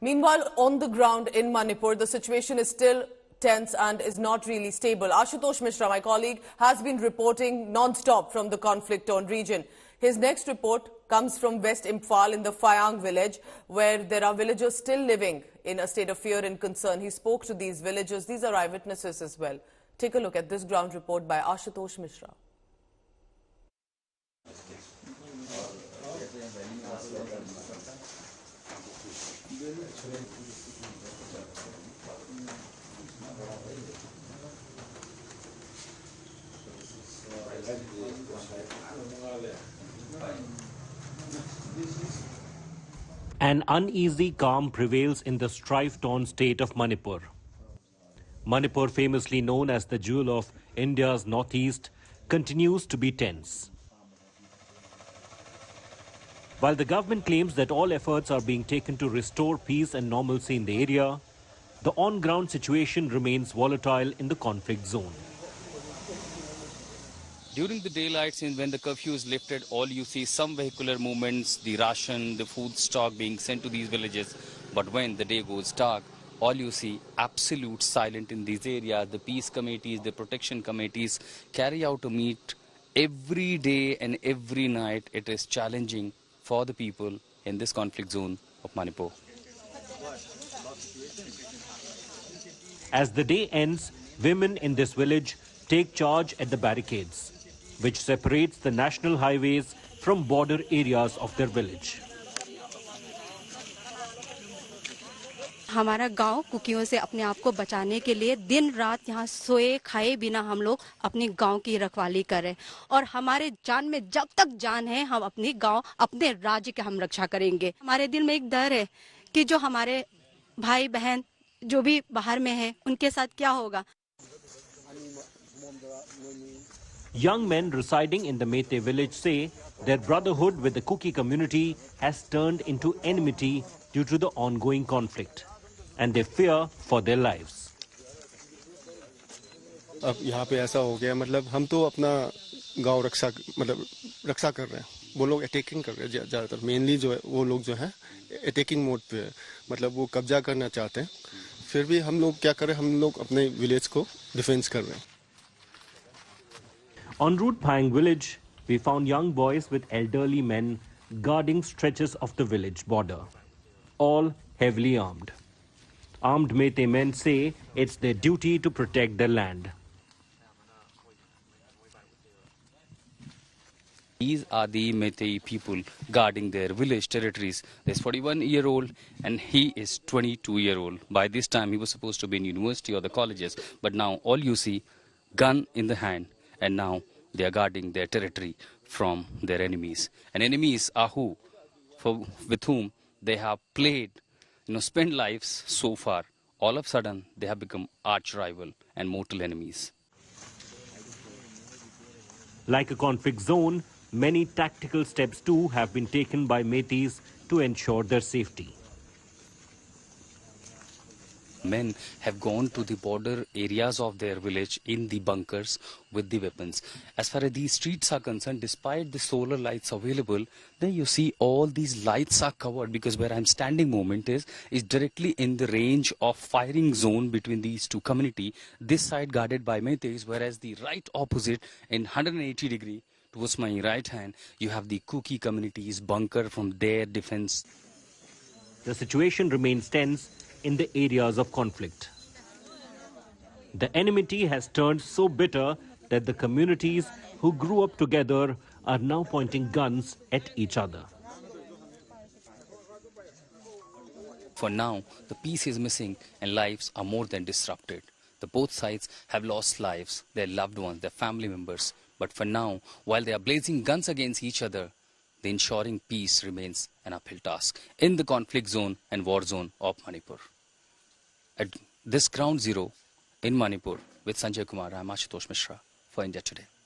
Meanwhile, on the ground in Manipur, the situation is still tense and is not really stable. Ashutosh Mishra, my colleague, has been reporting non-stop from the conflict-torn region. His next report comes from West Imphal in the Fayang village, where there are villagers still living in a state of fear and concern. He spoke to these villagers. These are eyewitnesses as well. Take a look at this ground report by Ashutosh Mishra. An uneasy calm prevails in the strife-torn state of Manipur. Manipur, famously known as the jewel of India's northeast, continues to be tense. While the government claims that all efforts are being taken to restore peace and normalcy in the area, the on-ground situation remains volatile in the conflict zone. During the daylight, since when the curfew is lifted, all you see some vehicular movements, the ration, the food stock being sent to these villages. But when the day goes dark, all you see absolute silence in these areas. The peace committees, the protection committees carry out a meet every day and every night. It is challenging for the people in this conflict zone of Manipur. As the day ends, women in this village take charge at the barricades, which separates the national highways from border areas of their village. हमारा गांव कुकियों से अपने आप को बचाने के लिए दिन रात यहाँ सोए खाए बिना हम लोग अपने गांव की रखवाली करें और हमारे जान में जब तक जान है हम अपनी गांव अपने राज्य की हम रक्षा करेंगे। हमारे दिल में एक डर है कि जो हमारे भाई बहन जो भी बाहर में है उनके साथ क्या होगा। Young men residing in the Mete village say their brotherhood with the Kuki community has turned into enmity due to the ongoing conflict, and they fear for their lives. अब यहाँ पे ऐसा हो गया मतलब हम तो अपना गांव रक्षा कर रहे हैं, वो लोग अटैकिंग कर रहे हैं ज़्यादातर मेनली जो है वो लोग जो है अटैकिंग मोड पे है, मतलब वो कब्जा करना चाहते हैं। फिर भी हम लोग क्या करें, हम लोग अपने विलेज को डिफेंस कर रहे हैं। En route Phayang village, we found young boys with elderly men guarding stretches of the village border, all heavily armed. Armed Mete men say it's their duty to protect their land. These are the Mete people guarding their village territories. There's 41-year-old and he is 22-year-old. By this time he was supposed to be in university or the colleges, but now all you see, gun in the hand. And now they are guarding their territory from their enemies. And enemies are who? With whom they have played, spent lives so far. All of a sudden, they have become arch rival and mortal enemies. Like a conflict zone, many tactical steps too have been taken by Metis to ensure their safety. Men have gone to the border areas of their village in the bunkers with the weapons. As far as these streets are concerned, despite the solar lights available, then you see all these lights are covered because where I'm standing moment is directly in the range of firing zone between these two communities. This side guarded by Metes, whereas the right opposite in 180 degree towards my right hand, you have the Kuki communities bunker from their defense. The situation remains tense in the areas of conflict. The enmity has turned so bitter that the communities who grew up together are now pointing guns at each other. For now, the peace is missing and lives are more than disrupted. The both sides have lost lives, their loved ones, their family members. But for now, while they are blazing guns against each other, the ensuring peace remains an uphill task in the conflict zone and war zone of Manipur. At this ground zero in Manipur with Sanjay Kumar, I am Ashutosh Mishra for India Today.